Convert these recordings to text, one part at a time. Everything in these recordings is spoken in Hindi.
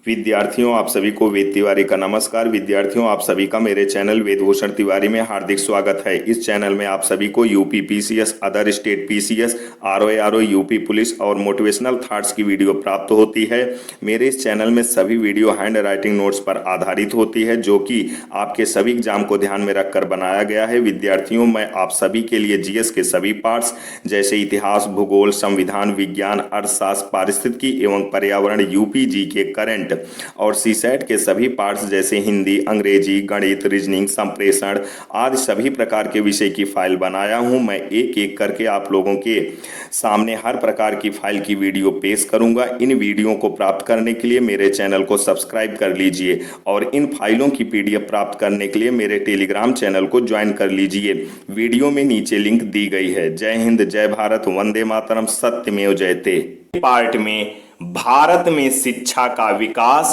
विद्यार्थियों, आप सभी को वेद तिवारी का नमस्कार। विद्यार्थियों, आप सभी का मेरे चैनल वेदभूषण तिवारी में हार्दिक स्वागत है। इस चैनल में आप सभी को UP PCS, other state PCS, RO UP police और मोटिवेशनल थॉट्स की वीडियो प्राप्त होती है। मेरे इस चैनल में सभी वीडियो हैंड राइटिंग नोट्स पर आधारित होती है, जो कि आपके सभी एग्जाम को ध्यान में रखकर बनाया गया है। विद्यार्थियों, मैं आप सभी के लिए जीएस के सभी पार्ट्स जैसे इतिहास, भूगोल, संविधान, विज्ञान, अर्थशास्त्र, पारिस्थितिकी एवं पर्यावरण, यूपी जी के करंट और सीसैट के सभी पार्ट्स जैसे हिंदी, अंग्रेजी, गणित, रीजनिंग, संप्रेषण आदि सभी प्रकार के विषय की फाइल बनाया हूं। मैं एक एक करके आप लोगों के सामने हर प्रकार की फाइल की वीडियो पेश करूंगा। इन वीडियो को प्राप्त करने के लिए मेरे चैनल को सब्सक्राइब कर लीजिए और इन फाइलों की पीडीएफ प्राप्त करने के लिए मेरे टेलीग्राम चैनल को ज्वाइन कर लीजिए। वीडियो में नीचे लिंक दी गई है। जय हिंद, जय भारत, वंदे मातरम, सत्यमेव जयते। पार्ट में भारत में शिक्षा का विकास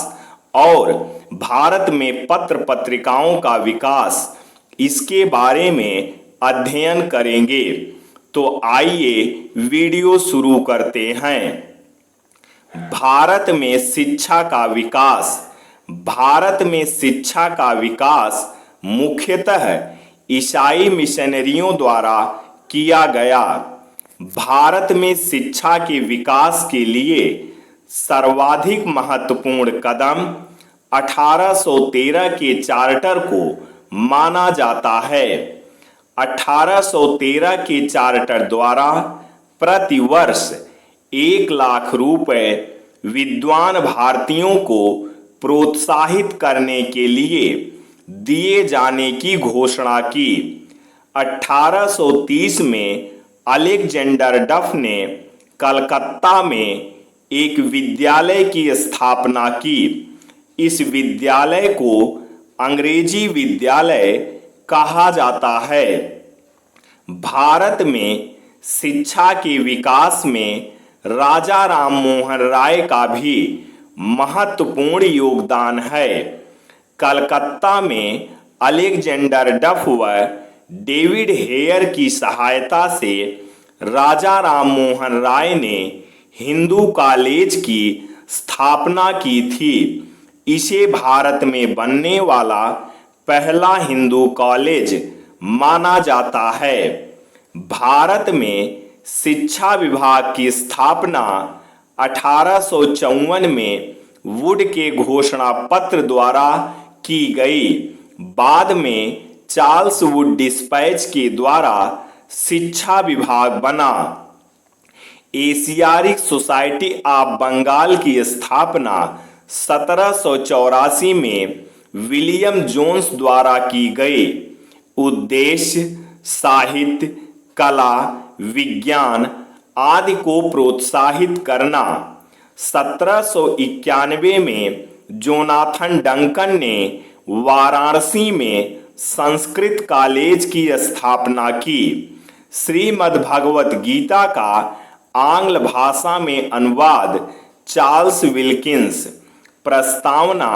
और भारत में पत्र पत्रिकाओं का विकास, इसके बारे में अध्ययन करेंगे। तो आइए वीडियो शुरू करते हैं। भारत में शिक्षा का विकास। भारत में शिक्षा का विकास मुख्यतः ईसाई मिशनरियों द्वारा किया गया। भारत में शिक्षा के विकास के लिए सर्वाधिक महत्वपूर्ण कदम 1813 के चार्टर को माना जाता है। 1813 के चार्टर द्वारा प्रतिवर्ष 1 लाख रुपए विद्वान भारतीयों को प्रोत्साहित करने के लिए दिए जाने की घोषणा की। 1830 में अलेक्जेंडर डफ ने कलकत्ता में एक विद्यालय की स्थापना की। इस विद्यालय को अंग्रेजी विद्यालय कहा जाता है। भारत में शिक्षा के विकास में राजा राममोहन राय का भी महत्वपूर्ण योगदान है। कलकत्ता में अलेक्जेंडर डफ व डेविड हेयर की सहायता से राजा राममोहन राय ने हिंदू कॉलेज की स्थापना की थी। इसे भारत में बनने वाला पहला हिंदू कॉलेज माना जाता है। भारत में शिक्षा विभाग की स्थापना 1854 में वुड के घोषणा पत्र द्वारा की गई। बाद में चार्ल्स वुड डिस्पैच के द्वारा शिक्षा विभाग बना। एशियाटिक सोसाइटी ऑफ बंगाल की स्थापना 1784 में विलियम जोन्स द्वारा की गई। उद्देश्य साहित्य, कला, विज्ञान आदि को प्रोत्साहित करना। 1791 में जोनाथन डंकन ने वाराणसी में संस्कृत कॉलेज की स्थापना की। श्रीमद् भगवत गीता का आंग्ल भाषा में अनुवाद चार्ल्स विल्किंस। प्रस्तावना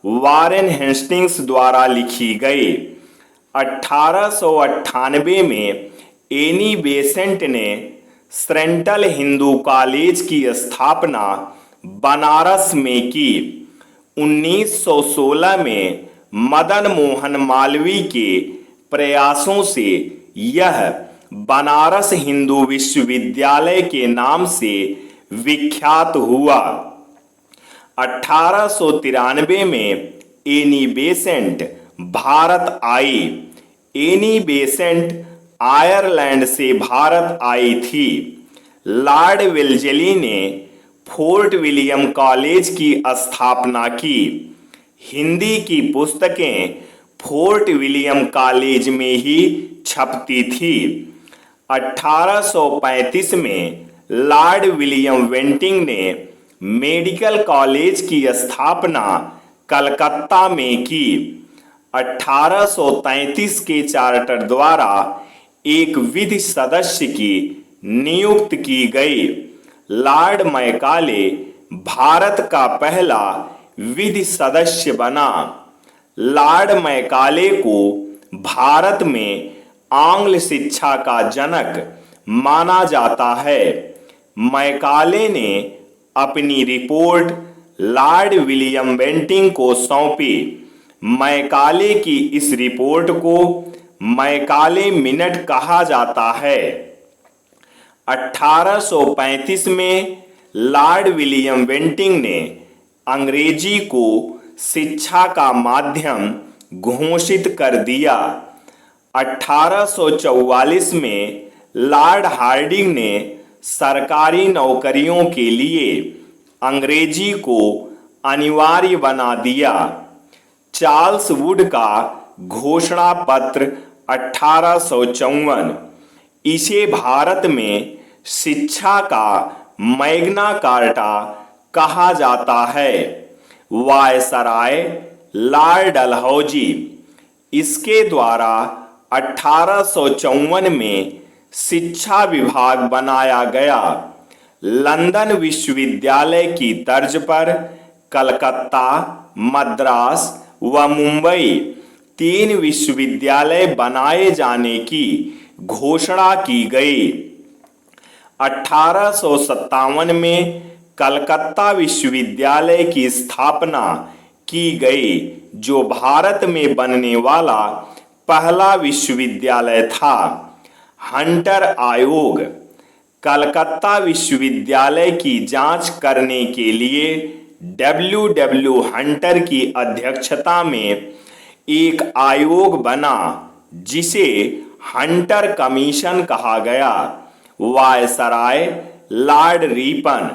वारेन हेस्टिंग्स द्वारा लिखी गई। 1898 में एनी बेसेंट ने सेंट्रल हिंदू कॉलेज की स्थापना बनारस में की। 1916 में मदन मोहन मालवीय के प्रयासों से यह बनारस हिंदू विश्वविद्यालय के नाम से विख्यात हुआ। 1893 में एनी बेसेंट भारत आई। एनी बेसेंट आयरलैंड से भारत आई थी। लॉर्ड वेल्लेस्ली ने फोर्ट विलियम कॉलेज की स्थापना की। हिंदी की पुस्तकें फोर्ट विलियम कॉलेज में ही छपती थी। 1835 में लॉर्ड विलियम बेंटिंग ने मेडिकल कॉलेज की स्थापना कलकत्ता में की। 1833 के चार्टर द्वारा एक विधि सदस्य की नियुक्ति की गई। लॉर्ड मैकाले भारत का पहला विधि सदस्य बना। लॉर्ड मैकाले को भारत में आंग्ल शिक्षा का जनक माना जाता है। मैकाले ने अपनी रिपोर्ट लॉर्ड विलियम बेंटिंक को सौंपी। मैकाले की इस रिपोर्ट को मैकाले मिनट कहा जाता है। 1835 में लॉर्ड विलियम बेंटिंक ने अंग्रेजी को शिक्षा का माध्यम घोषित कर दिया। 1844 में लॉर्ड हार्डिंग ने सरकारी नौकरियों के लिए अंग्रेजी को अनिवार्य बना दिया। चार्ल्स वुड का घोषणा पत्र 1854, इसे भारत में शिक्षा का मैग्ना कार्टा कहा जाता है। वायसराय लॉर्ड डलहौजी, इसके द्वारा 1854 में शिक्षा विभाग बनाया गया। लंदन विश्वविद्यालय की तर्ज पर कलकत्ता, मद्रास व मुंबई 3 विश्वविद्यालय बनाए जाने की घोषणा की गई। 1857 में कलकत्ता विश्वविद्यालय की स्थापना की गई, जो भारत में बनने वाला पहला विश्वविद्यालय था। हंटर आयोग, कलकत्ता विश्वविद्यालय की जांच करने के लिए डब्ल्यू हंटर की अध्यक्षता में एक आयोग बना, जिसे हंटर कमीशन कहा गया। Viceroy Lord Ripon,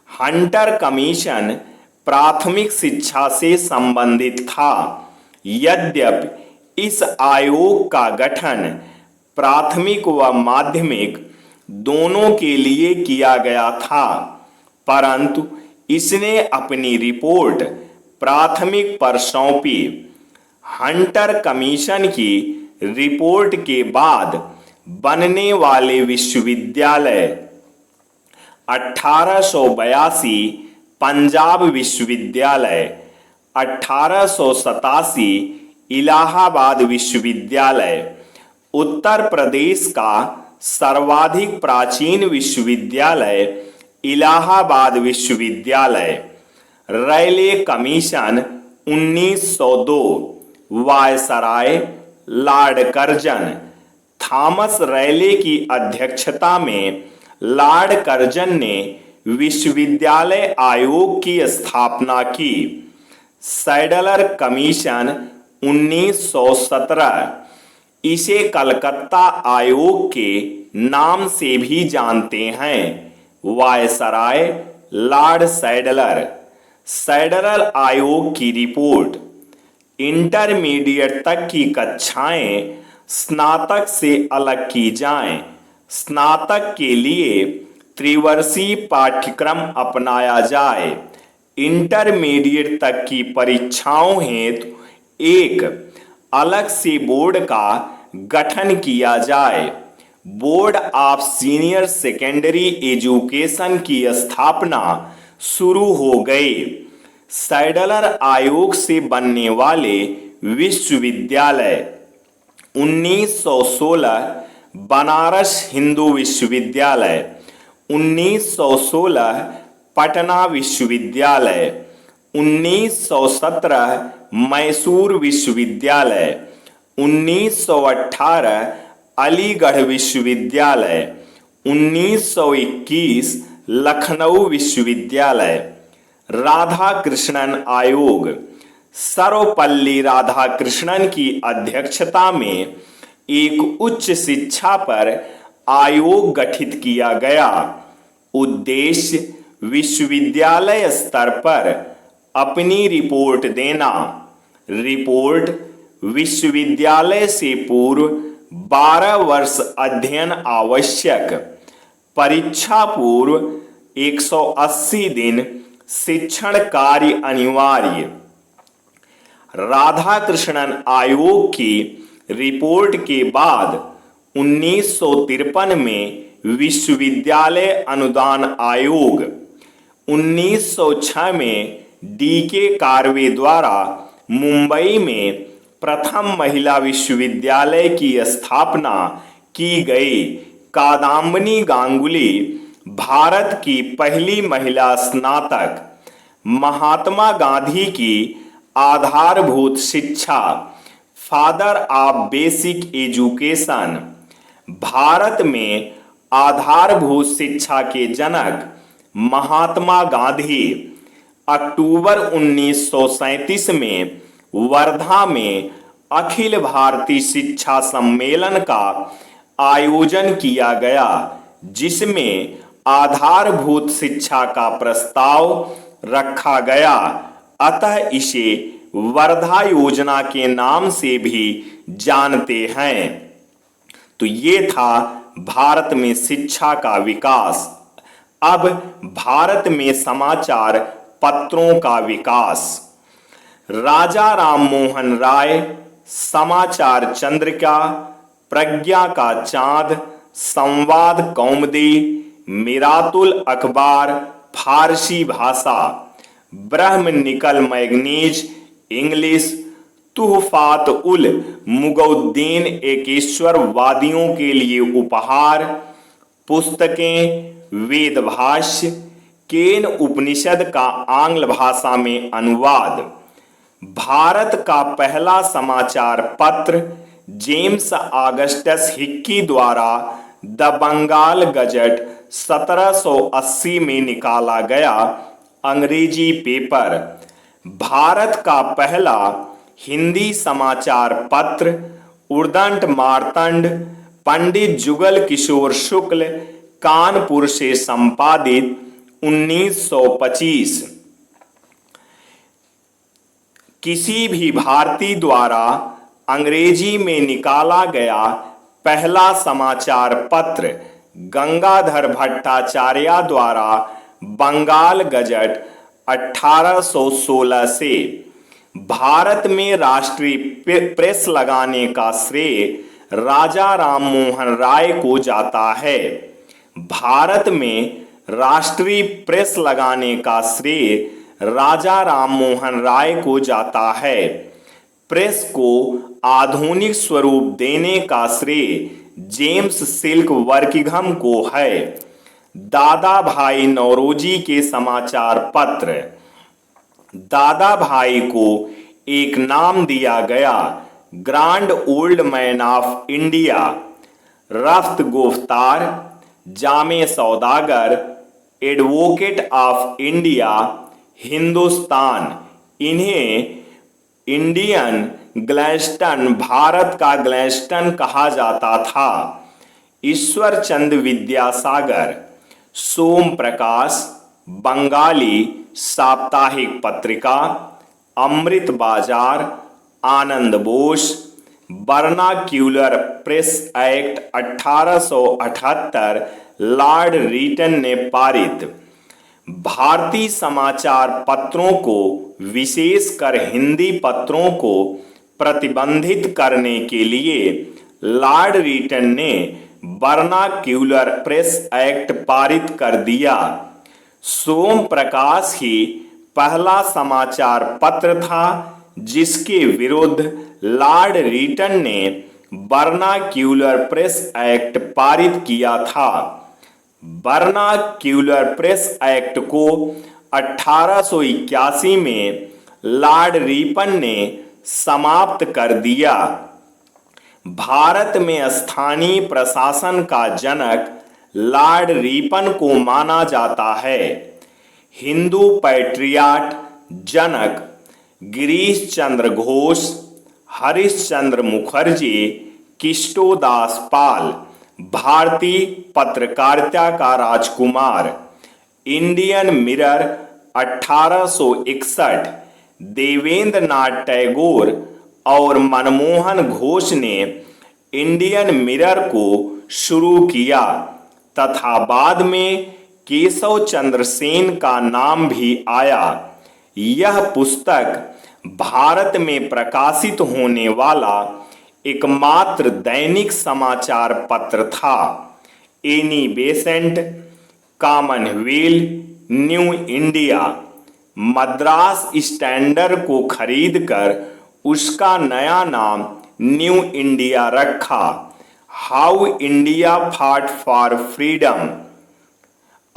Hunter commission प्राथमिक शिक्षा से संबंधित था। यद्यपि इस आयोग का गठन प्राथमिक व माध्यमिक दोनों के लिए किया गया था, परंतु इसने अपनी रिपोर्ट प्राथमिक पर सौंपी। हंटर कमीशन की रिपोर्ट के बाद बनने वाले विश्वविद्यालय 1882 पंजाब विश्वविद्यालय, 1887 इलाहाबाद विश्वविद्यालय, उत्तर प्रदेश का सर्वाधिक प्राचीन विश्वविद्यालय इलाहाबाद विश्वविद्यालय। Raleigh commission 1902, viceroy lord Curzon, Thomas Raleigh की अध्यक्षता में लॉर्ड कर्जन ने विश्वविद्यालय आयोग की स्थापना की। सैडलर कमीशन 1917, इसे कलकत्ता आयोग के नाम से भी जानते हैं। वायसराय लॉर्ड सैडलर, सैडलर आयोग की रिपोर्ट। इंटरमीडिएट तक की कक्षाएं स्नातक से अलग की जाएं। स्नातक के लिए त्रिवर्षीय पाठ्यक्रम अपनाया जाए। इंटरमीडिएट तक की परीक्षाओं हेतु एक अलग से बोर्ड का गठन किया जाए। Board of senior secondary education की स्थापना शुरू हो गई। सैडलर आयोग से बनने वाले विश्वविद्यालय 1916 बनारस हिंदू विश्वविद्यालय, 1916 पटना विश्वविद्यालय, 1917 मैसूर विश्वविद्यालय, 1918 अलीगढ़ विश्वविद्यालय, 1921 लखनऊ विश्वविद्यालय। राधाकृष्णन आयोग, सर्वपल्ली राधाकृष्णन की अध्यक्षता में एक उच्च शिक्षा पर आयोग गठित किया गया। उद्देश्य विश्वविद्यालय स्तर पर अपनी रिपोर्ट देना। रिपोर्ट विश्वविद्यालय से पूर्व 12 वर्ष अध्ययन आवश्यक। परीक्षा पूर्व 180 दिन शिक्षण कार्य अनिवार्य। राधाकृष्णन आयोग की रिपोर्ट के बाद 1953 में विश्वविद्यालय अनुदान आयोग, 1906 में डी.के. कार्वे द्वारा मुंबई में प्रथम महिला विश्वविद्यालय की स्थापना की गई। कादम्बिनी गांगुली भारत की पहली महिला स्नातक। महात्मा गांधी की आधारभूत शिक्षा, father of basic education. Bharat में आधारभूत शिक्षा के जनक महात्मा गांधी अक्टूबर 1937 में वर्धा में अखिल भारतीय शिक्षा सम्मेलन का आयोजन किया गया, जिसमें आधारभूत शिक्षा का प्रस्ताव रखा गया। अतः इसे वर्धा योजना के नाम से भी जानते हैं। तो ये था भारत में शिक्षा का विकास। अब भारत में समाचार पत्रों का विकास। राजा राममोहन राय, समाचार चंद्रिका, प्रज्ञा का चांद, संवाद कौमुदी, मिरातुल अखबार फारसी भाषा, ब्रह्मनिकल मैगनीज इंग्लिश, तुहफात उल मुगउद्दीन एकेश्वरवादियों के लिए उपहार, पुस्तकें, वेद भाष्य, केन उपनिषद का आंग्ल भाषा में अनुवाद। भारत का पहला समाचार पत्र जेम्स ऑगस्टस हिक्की द्वारा द बंगाल गजट 1780 में निकाला गया अंग्रेजी पेपर। भारत का पहला हिंदी समाचार पत्र उद्दंड मार्तंड पंडित जुगल किशोर शुक्ल, कानपुर से संपादित 1925। किसी भी भारतीय द्वारा अंग्रेजी में निकाला गया पहला समाचार पत्र गंगाधर भट्टाचार्य द्वारा बंगाल गजट 1816 से। भारत में राष्ट्रीय प्रेस लगाने का श्रेय राजा राममोहन राय को जाता है। भारत में राष्ट्रीय प्रेस लगाने का श्रेय राजा राममोहन राय को जाता है। प्रेस को आधुनिक स्वरूप देने का श्रेय जेम्स सिल्क वर्किंघम को है। दादा भाई नौरोजी के समाचार पत्र। दादा भाई को एक नाम दिया गया, grand old man of India. Rast Goftar, Jame Saudagar, advocate of India, Hindustan. इन्हें इंडियन ग्लैस्टन, भारत का ग्लैस्टन कहा जाता था। ईश्वर चंद्र विद्यासागर। सोम प्रकाश, बंगाली साप्ताहिक पत्रिका। Amrit Bazar, Anand Bose. Vernacular press act 1878 Lord Lytton ने पारित। भारतीय समाचार पत्रों को, विशेषकर हिंदी पत्रों को प्रतिबंधित करने के लिए लॉर्ड रीटन ने वर्नाक्यूलर प्रेस एक्ट पारित कर दिया। सोम प्रकाश ही पहला समाचार पत्र था जिसके विरुद्ध लॉर्ड रीटन ने वर्नाक्यूलर प्रेस एक्ट पारित किया था। वर्नाक्यूलर प्रेस एक्ट को 1881 में लॉर्ड रीपन ने समाप्त कर दिया। भारत में स्थानीय प्रशासन का जनक लॉर्ड रीपन को माना जाता है। हिंदू पैट्रियाट जनक गिरीश चंद्र घोष, हरिश्चंद्र मुखर्जी, किष्टोदास पाल। भारतीय पत्रकारिता का राजकुमार। Indian mirror 1861। देवेंद्र नाथ टैगोर और मनमोहन घोष ने इंडियन मिरर को शुरू किया तथा बाद में केशव चंद्र सेन का नाम भी आया। यह पुस्तक भारत में प्रकाशित होने वाला एकमात्र दैनिक समाचार पत्र था। Annie Besant, Commonwealth, new India. Madras standard को खरीदकर उसका नया नाम न्यू इंडिया रखा। हाउ इंडिया फाट फॉर फ्रीडम।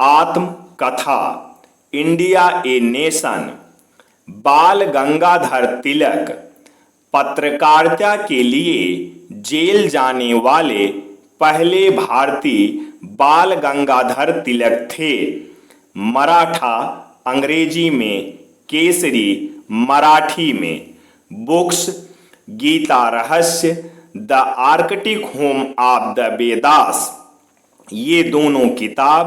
आत्मकथा। इंडिया ए नेशन, बाल गंगाधर तिलक पत्रकारिता के लिए जेल जाने वाले पहले भारतीय बाल गंगाधर तिलक थे। मराठा अंग्रेजी में, केसरी मराठी में। बुक्स: गीता रहस्य, the Arctic home of the Vedas. ये दोनों किताब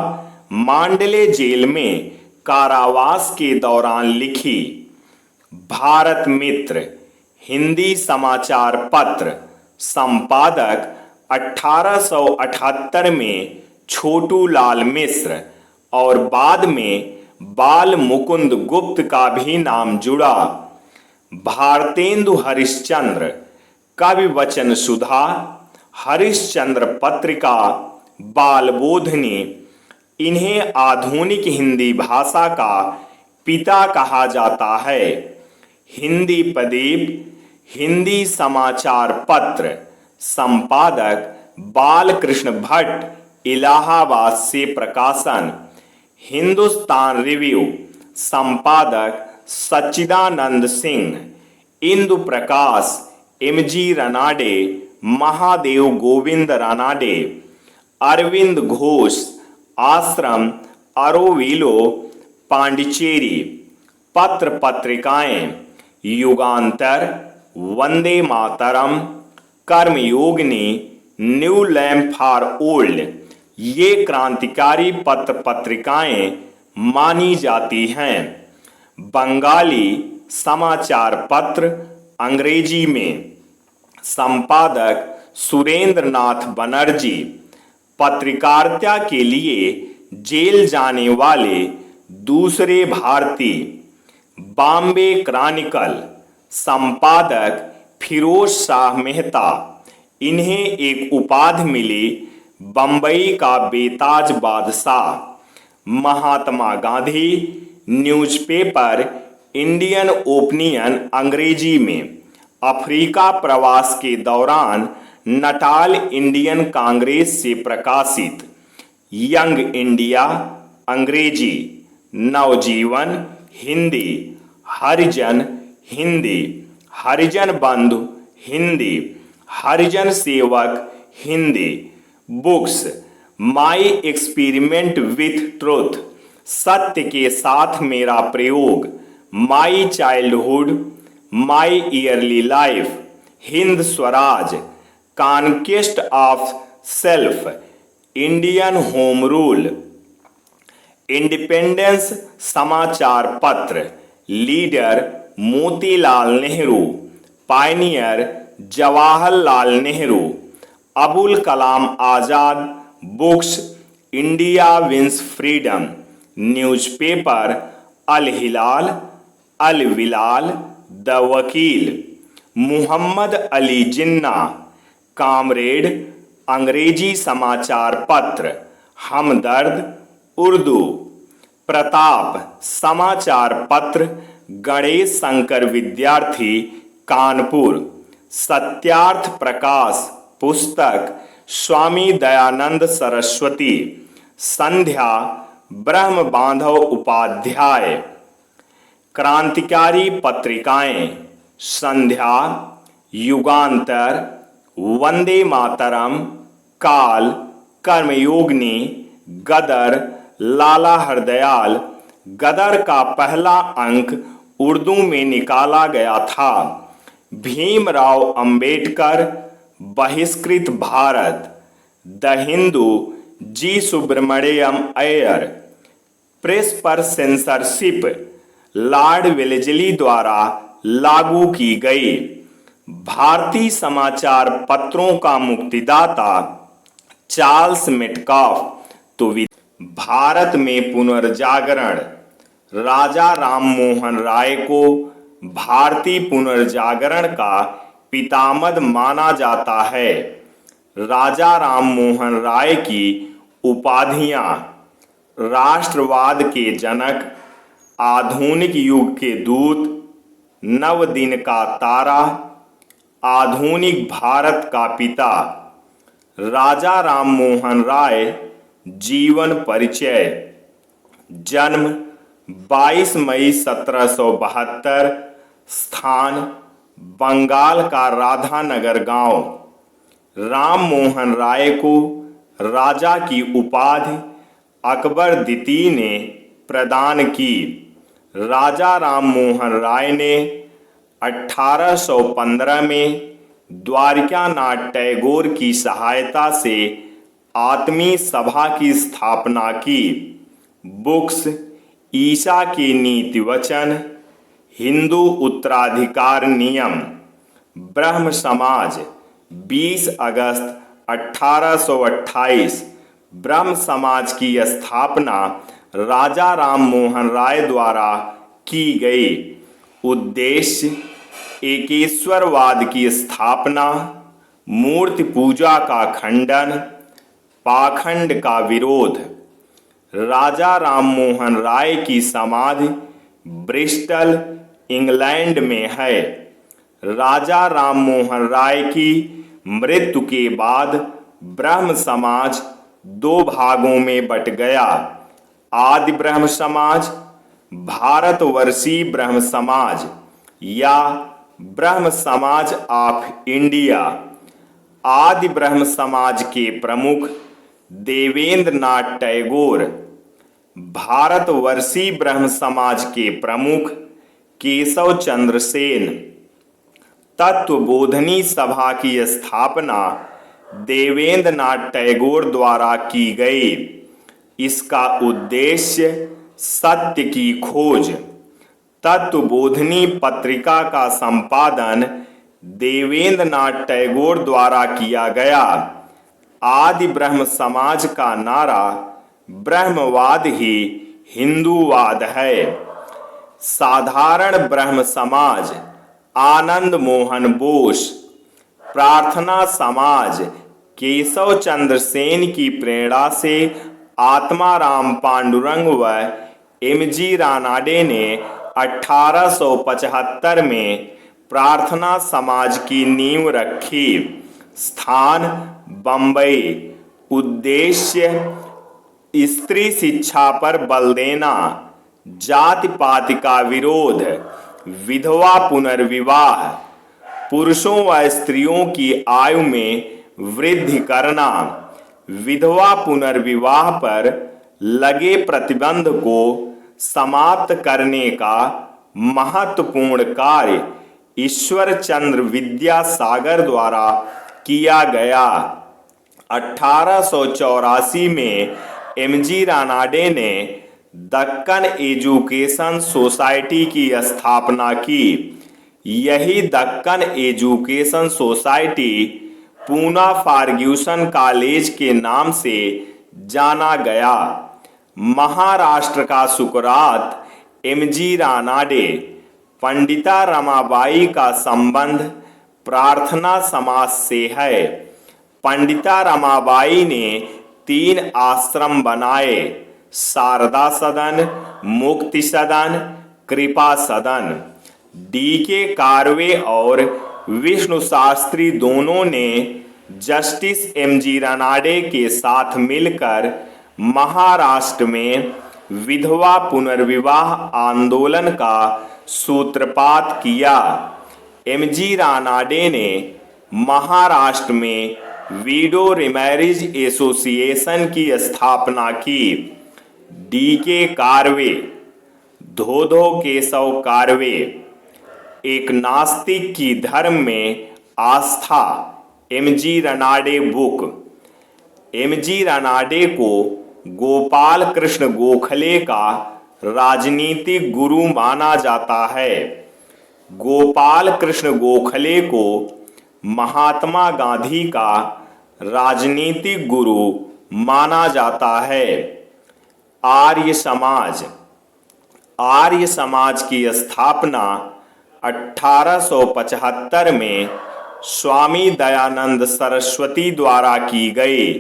मांडले जेल में कारावास के दौरान लिखी। भारत मित्र हिंदी समाचार पत्र, संपादक 1878 में छोटू लाल मिश्र और बाद में बाल मुकुंद गुप्त का भी नाम जुड़ा। भारतेंदु हरिश्चंद्र, कवि वचन सुधा, हरिश्चंद्र पत्रिका, बाल बोधनी। इन्हें आधुनिक हिंदी भाषा का पिता कहा जाता है। हिंदी प्रदीप हिंदी समाचार पत्र, संपादक बालकृष्ण भट्ट, इलाहाबाद से प्रकाशन। हिंदुस्तान रिव्यू, संपादक सच्चिदानंद सिंह। इंदु प्रकाश, एमजी रनाडे, महादेव गोविंद रनाडे। अरविंद घोष, आश्रम अरोविलो, पांडिचेरी। पत्र पत्रिकाएं: युगांतर, वंदे मातरम, कर्मयोगिनी, न्यू लैम्प फॉर ओल्ड। ये क्रांतिकारी पत्र पत्रिकाएं मानी जाती हैं। बंगाली समाचार पत्र, अंग्रेजी में, संपादक सुरेंद्र नाथ बनर्जी। पत्रकारिता के लिए जेल जाने वाले दूसरे भारतीय। बॉम्बे क्रॉनिकल, संपादक फिरोज शाह मेहता। इन्हें एक उपाधि मिली, बंबई का बेताज बादशाह। Mahatma Gandhi newspaper, Indian opinion अंग्रेजी में। अफ्रीका प्रवास के दौरान नटाल इंडियन कांग्रेस से प्रकाशित। यंग इंडिया अंग्रेजी। नवजीवन हिंदी। हरिजन हिंदी। हरिजन बंधु Hindi. Harijan Sevak Hindi. Books: my experiment with truth, सत्य के साथ मेरा प्रयोग। My childhood, my early life. Hind Swaraj, conquest of self, Indian home rule. Independence समाचार पत्र, leader Motilal Nehru, pioneer Jawaharlal Nehru. Abul Kalam Azad. Books: India wins freedom. Newspaper: Al Hilal, Al विलाल, द वकील। मुहम्मद अली जिन्ना, कामरेड अंग्रेजी समाचार पत्र, हमदर्द उर्दू। प्रताप समाचार पत्र, गणेश शंकर विद्यार्थी, कानपुर। सत्यार्थ प्रकाश पुस्तक, स्वामी दयानंद सरस्वती। संध्या ब्रह्म बांधव उपाध्याय। क्रांतिकारी पत्रिकाएं: संध्या, युगांतर, वंदे मातरम, काल, कर्मयोगिनी, गदर, लाला हरदयाल। गदर का पहला अंक उर्दू में निकाला गया था। Bhimrao Ambedkar, Bahishkrit Bharat. The Hindu, G Subramaniam Iyer. Press पर सेंसरशिप लॉर्ड वेलेस्ली द्वारा लागू की गई। भारतीय समाचार पत्रों का मुक्तिदाता चार्ल्स मेटकाफ। तो भारत में पुनर्जागरण, राजा राममोहन राय को भारतीय पुनर्जागरण का पितामह माना जाता है। राजा राममोहन राय की उपाधियां: राष्ट्रवाद के जनक, आधुनिक युग के दूत, नव दिन का तारा, आधुनिक भारत का पिता। राजा राममोहन राय जीवन परिचय: जन्म 22 मई 1772, स्थान बंगाल का राधानगर गांव। राम मोहन राय को राजा की उपाधि अकबर द्वितीय ने प्रदान की। राजा राम मोहन राय ने 1815 में द्वारकानाथ टैगोर की सहायता से आत्मीय सभा की स्थापना की। बुक्स ईसा के नीति वचन, हिंदू उत्तराधिकार नियम, ब्रह्म समाज 20 अगस्त 1828। ब्रह्म समाज की स्थापना राजा राम मोहन राय द्वारा की गई। उद्देश्य एकेश्वरवाद की स्थापना, मूर्ति पूजा का खंडन, पाखंड का विरोध। राजा राम मोहन राय की समाधि ब्रिस्टल, इंग्लैंड में है। राजा राम मोहन राय की मृत्यु के बाद ब्रह्म समाज 2 भागों में बट गया। आदि ब्रह्म समाज, भारतवर्षीय ब्रह्म समाज या ब्रह्म समाज ऑफ इंडिया। आदि ब्रह्म समाज के प्रमुख देवेंद्र नाथ टैगोर। भारतवर्षीय ब्रह्म समाज के प्रमुख केशव चंद्र सेन। तत्वबोधनी सभा की स्थापना देवेंद्र नाथ टैगोर द्वारा की गई। इसका उद्देश्य सत्य की खोज। तत्वबोधनी पत्रिका का संपादन देवेंद्र नाथ टैगोर द्वारा किया गया। आदि ब्रह्म समाज का नारा ब्रह्मवाद ही हिंदूवाद है। साधारण ब्रह्म समाज आनंद मोहन बोस। प्रार्थना समाज केशव चंद्र सेन की प्रेरणा से आत्माराम पांडुरंग व एम.जी. रानाडे ने 1875 में प्रार्थना समाज की नींव रखी। स्थान बंबई। उद्देश्य स्त्री शिक्षा पर बल देना, जाति पाति का विरोध, विधवा पुनर्विवाह, पुरुषों व स्त्रियों की आयु में वृद्धि करना, विधवा पुनर्विवाह पर लगे प्रतिबंध को समाप्त करने का महत्वपूर्ण कार्य ईश्वर चंद्र विद्यासागर द्वारा किया गया। 1884 में एम.जी. रानाडे ने दक्कन एजुकेशन सोसाइटी की स्थापना की। यही Deccan education society Poona Fergusson college के नाम से जाना गया। महाराष्ट्र का सुकरात एम.जी. रानाडे। पंडिता रमाबाई का संबंध प्रार्थना समाज से है। पंडिता रमाबाई ने 3 आश्रम बनाए, शारदा सदन, मुक्ति सदन, कृपा सदन। डी.के. कार्वे और विष्णु शास्त्री दोनों ने जस्टिस एम.जी. रानाडे के साथ मिलकर महाराष्ट्र में विधवा पुनर्विवाह आंदोलन का सूत्रपात किया। एम.जी. रानाडे ने महाराष्ट्र में वीडो रिमैरिज एसोसिएशन की स्थापना की। डी.के. कार्वे, धोधो केशव कार्वे। एक नास्तिक की धर्म में आस्था, M G. Ranade book. M G. Ranade को गोपाल कृष्ण गोखले का राजनीतिक गुरु माना जाता है। गोपाल कृष्ण गोखले को महात्मा गांधी का राजनीतिक गुरु माना जाता है। आर्य समाज। आर्य समाज की स्थापना 1875 में स्वामी दयानंद सरस्वती द्वारा की गई।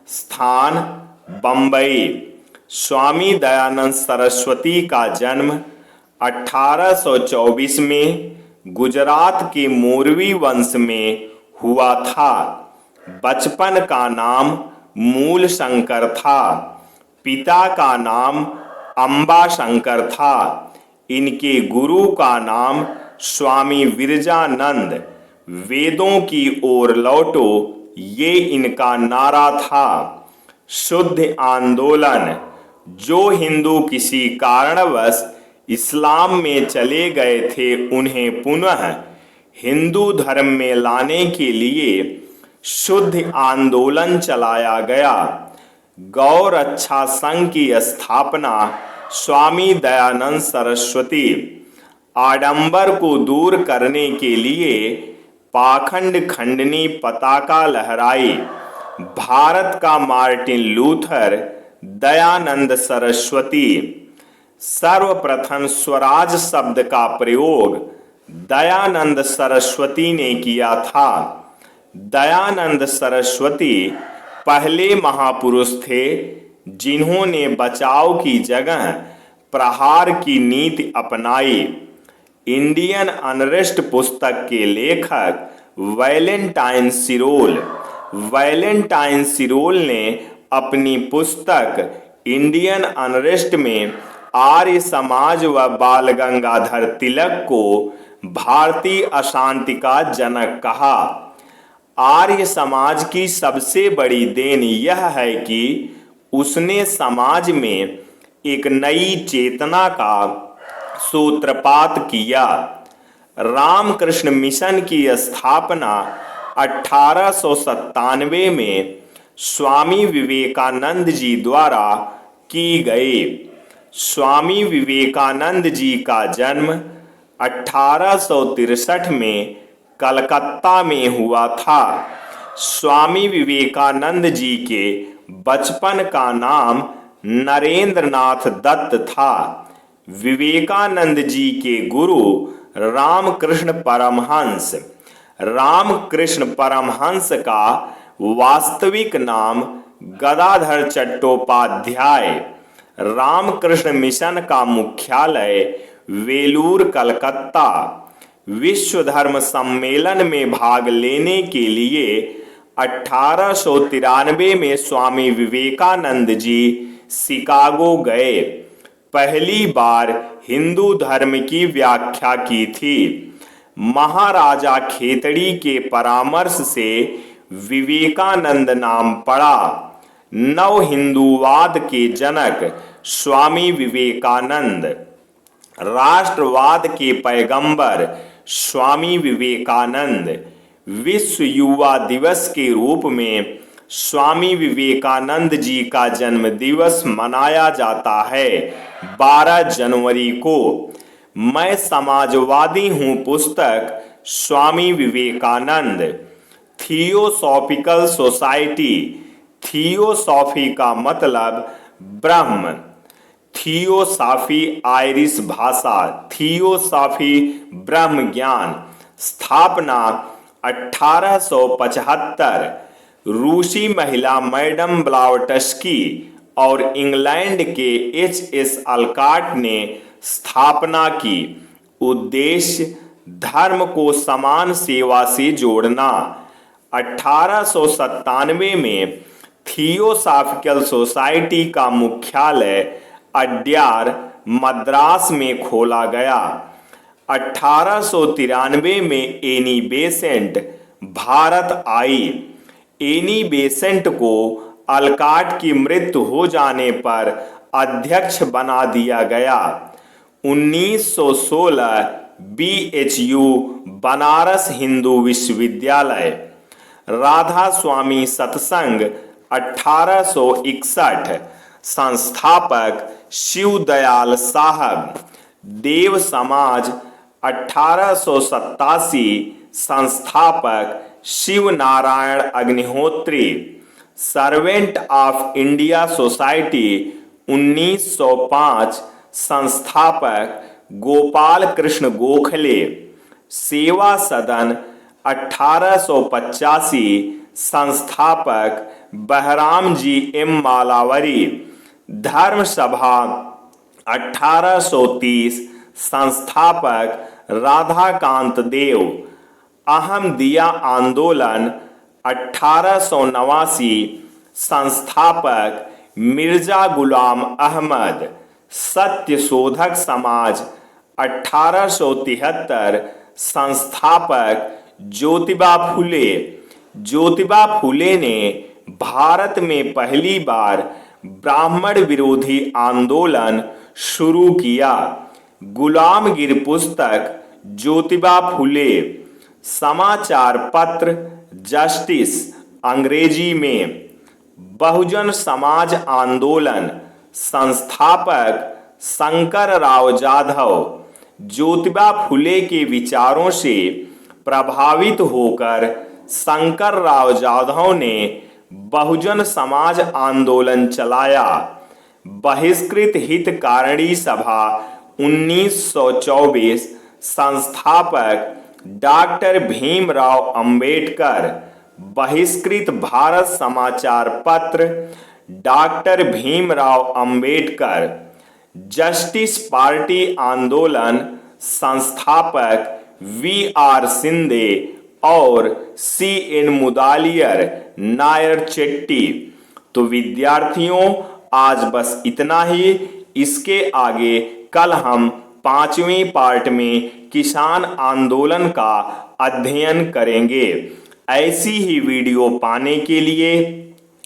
स्थान बंबई। स्वामी दयानंद सरस्वती का जन्म 1824 में गुजरात के मोरवी वंश में हुआ था। बचपन का नाम मूल शंकर था। पिता का नाम अंबाशंकर था। इनके गुरु का नाम स्वामी विरजानंद। वेदों की ओर लौटो, ये इनका नारा था। शुद्ध आंदोलन। जो हिंदू किसी कारणवश इस्लाम में चले गए थे, उन्हें पुनः हिंदू धर्म में लाने के लिए शुद्ध आंदोलन चलाया गया। गौ रक्षा संघ की स्थापना स्वामी दयानंद सरस्वती। आडंबर को दूर करने के लिए पाखंड खंडनी पताका लहराई। भारत का मार्टिन लूथर, दयानंद सरस्वती। सर्वप्रथम स्वराज शब्द का प्रयोग दयानंद सरस्वती ने किया था। दयानंद सरस्वती पहले महापुरुष थे जिन्होंने बचाव की जगह प्रहार की नीति अपनाई। इंडियन अनरेस्ट पुस्तक के लेखक वैलेंटाइन सिरोल। वैलेंटाइन सिरोल ने अपनी पुस्तक इंडियन अनरेस्ट में आर्य समाज व बाल गंगाधर तिलक को भारतीय अशांति का जनक कहा। आर्य समाज की सबसे बड़ी देन यह है कि उसने समाज में एक नई चेतना का सूत्रपात किया। रामकृष्ण मिशन की स्थापना 1897 में स्वामी विवेकानंद जी द्वारा की गई। स्वामी विवेकानंद जी का जन्म 1863 में कलकत्ता में हुआ था। स्वामी विवेकानंद जी के बचपन का नाम नरेंद्र नाथ दत्त था। विवेकानंद जी के गुरु रामकृष्ण परमहंस। रामकृष्ण परमहंस का वास्तविक नाम गदाधर चट्टोपाध्याय। रामकृष्ण मिशन का मुख्यालय वेलूर, कलकत्ता। विश्व धर्म सम्मेलन में भाग लेने के लिए 1893 में स्वामी विवेकानंद जी शिकागो गए। पहली बार हिंदू धर्म की व्याख्या की थी। महाराजा खेतड़ी के परामर्श से विवेकानंद नाम पड़ा। नव हिंदूवाद के जनक स्वामी विवेकानंद। राष्ट्रवाद के पैगंबर स्वामी विवेकानंद। विश्व युवा दिवस के रूप में स्वामी विवेकानंद जी का जन्म दिवस मनाया जाता है 12 जनवरी को। मैं समाजवादी हूँ पुस्तक Swami Vivekananda. Theosophical society. Theosophy का मतलब ब्रह्म। थियोसॉफी आयरिश भाषा। थियोसॉफी ब्रह्म ज्ञान। स्थापना 1875। रूसी महिला मैडम ब्लावटस्की और इंग्लैंड के एच.एस. अलकाट ने स्थापना की। उद्देश्य धर्म को समान सेवा से जोड़ना। 1897 में थियोसॉफिकल सोसाइटी का मुख्यालय अड्यार, मद्रास में खोला गया। 1893 में एनी बेसेंट भारत आई। एनी बेसेंट को अलकाट की मृत्यु हो जाने पर अध्यक्ष बना दिया गया। 1916 BHU बनारस हिंदू विश्वविद्यालय। राधा स्वामी सत्संग 1861। संस्थापक शिवदयाल साहब। देव समाज 1887। संस्थापक Shiv Narayan Agnihotri. Servant of India society 1905। संस्थापक गोपाल कृष्ण गोखले। सेवा सदन 1885। संस्थापक बहराम जी एम मालावरी। धर्म सभा 1830। संस्थापक राधाकांत देव। अहमदिया आंदोलन 1889। संस्थापक मिर्जा गुलाम अहमद। सत्य शोधक समाज 1873। संस्थापक ज्योतिबा फुले। ज्योतिबा फुले ने भारत में पहली बार ब्राह्मण विरोधी आंदोलन शुरू किया। गुलामगिर पुस्तक ज्योतिबा फुले। समाचार पत्र जस्टिस अंग्रेजी में। बहुजन समाज आंदोलन संस्थापक शंकरराव जाधव। ज्योतिबा फुले के विचारों से प्रभावित होकर शंकरराव जाधव ने बहुजन समाज आंदोलन चलाया। बहिष्कृत हितकारिणी सभा 1924। संस्थापक डॉक्टर भीमराव अंबेडकर। बहिष्कृत भारत समाचार पत्र doctor Bhimrao Ambedkar. Justice party आंदोलन संस्थापक वी.आर. सिंधे और सी.एन. मुदालियर नायर चेट्टी। तो विद्यार्थियों, आज बस इतना ही। इसके आगे कल हम 5वें पार्ट में किसान आंदोलन का अध्ययन करेंगे। ऐसी ही वीडियो पाने के लिए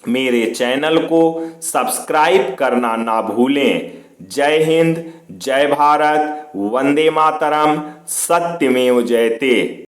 मेरे चैनल को सब्सक्राइब करना ना भूलें। जय हिंद, जय भारत, वंदे मातरम, सत्यमेव जयते।